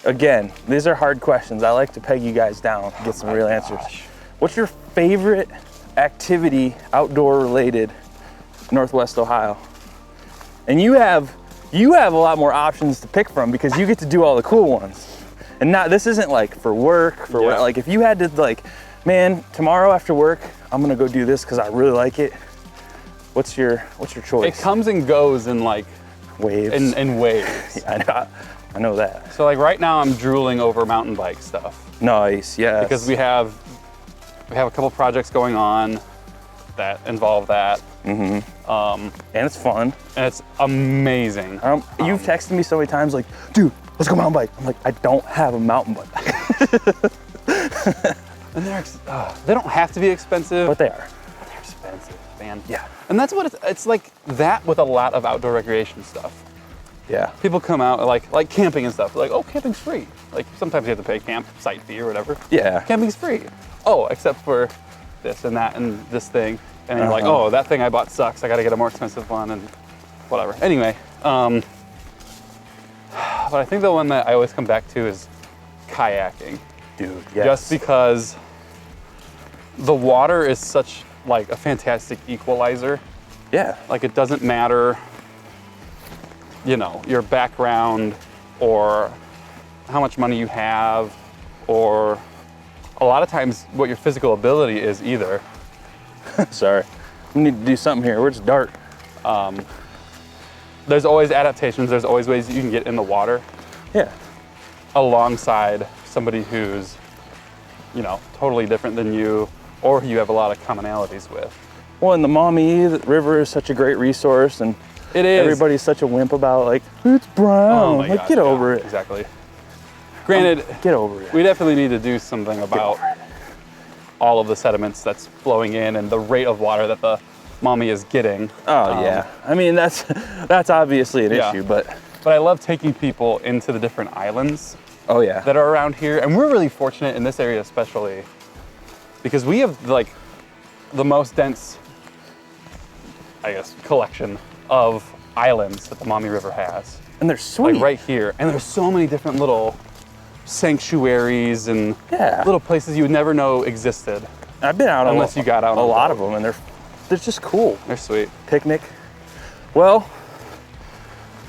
Again, these are hard questions. I like to peg you guys down, get some real answers. What's your favorite activity, outdoor related, Northwest Ohio? And you have a lot more options to pick from because you get to do all the cool ones. And this isn't like for work, what, like if you had to like, man, tomorrow after work, I'm gonna go do this because I really like it. What's your choice? It comes and goes in like waves. in waves. Yeah, I know that. So like right now I'm drooling over mountain bike stuff. Nice, yeah. Because we have a couple projects going on that involve that. And it's fun. And it's amazing. You've texted me so many times like, dude, let's go mountain bike. I'm like, I don't have a mountain bike. And they don't have to be expensive. But they are. They're expensive, man. Yeah. And that's what it's like that with a lot of outdoor recreation stuff. Yeah. People come out like camping and stuff. Like, oh, camping's free. Like sometimes you have to pay campsite fee or whatever. Yeah. Camping's free. Oh, except for this and that and this thing. And you're like, oh, that thing I bought sucks. I got to get a more expensive one and whatever. Anyway, but I think the one that I always come back to is kayaking. Dude, yes. Just because the water is such like a fantastic equalizer. Yeah. Like it doesn't matter, your background or how much money you have or a lot of times what your physical ability is either. Sorry. We need to do something here. We're just dark. There's always adaptations. There's always ways that you can get in the water. Yeah. Alongside somebody who's, totally different than you or who you have a lot of commonalities with. Well, and the Maumee River is such a great resource, and it is. Everybody's such a wimp about like, it's brown. Oh my like, God, get over it. Exactly. Granted, get over it. We definitely need to do something about all of the sediments that's flowing in and the rate of water that the Maumee is getting. Oh yeah. I mean, that's obviously an issue, but I love taking people into the different islands. Oh yeah. That are around here, and we're really fortunate in this area especially because we have like the most dense, I guess, collection of islands that the Maumee River has. And they're sweet. Like right here, and there's so many different little sanctuaries and little places you would never know existed. I've been out unless you got out a lot of them, and they're just cool. They're sweet. Picnic. Well,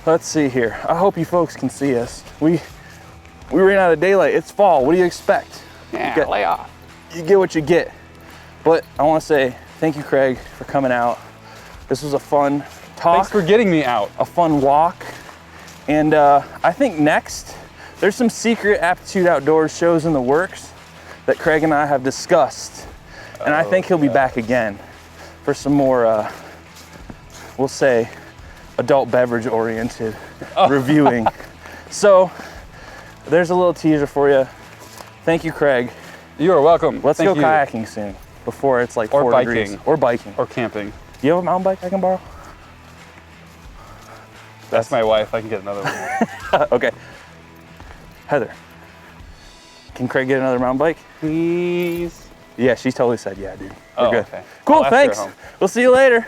let's see here. I hope you folks can see us. We ran out of daylight. It's fall. What do you expect? Yeah, lay off. You get what you get. But I want to say thank you, Craig, for coming out. This was a fun talk. Thanks for getting me out. A fun walk. And I think next, there's some secret Aptitude Outdoors shows in the works that Craig and I have discussed. And I think he'll be back again for some more, we'll say, adult beverage oriented reviewing. So there's a little teaser for you. Thank you, Craig. You are welcome. Let's go kayaking soon before it's like 4 degrees. Or biking. Or camping. Do you have a mountain bike I can borrow? That's my wife. I can get another one. Okay. Heather, can Craig get another mountain bike? Please. Yeah, she totally said yeah, dude. We're good. Okay. Cool, thanks. We'll see you later.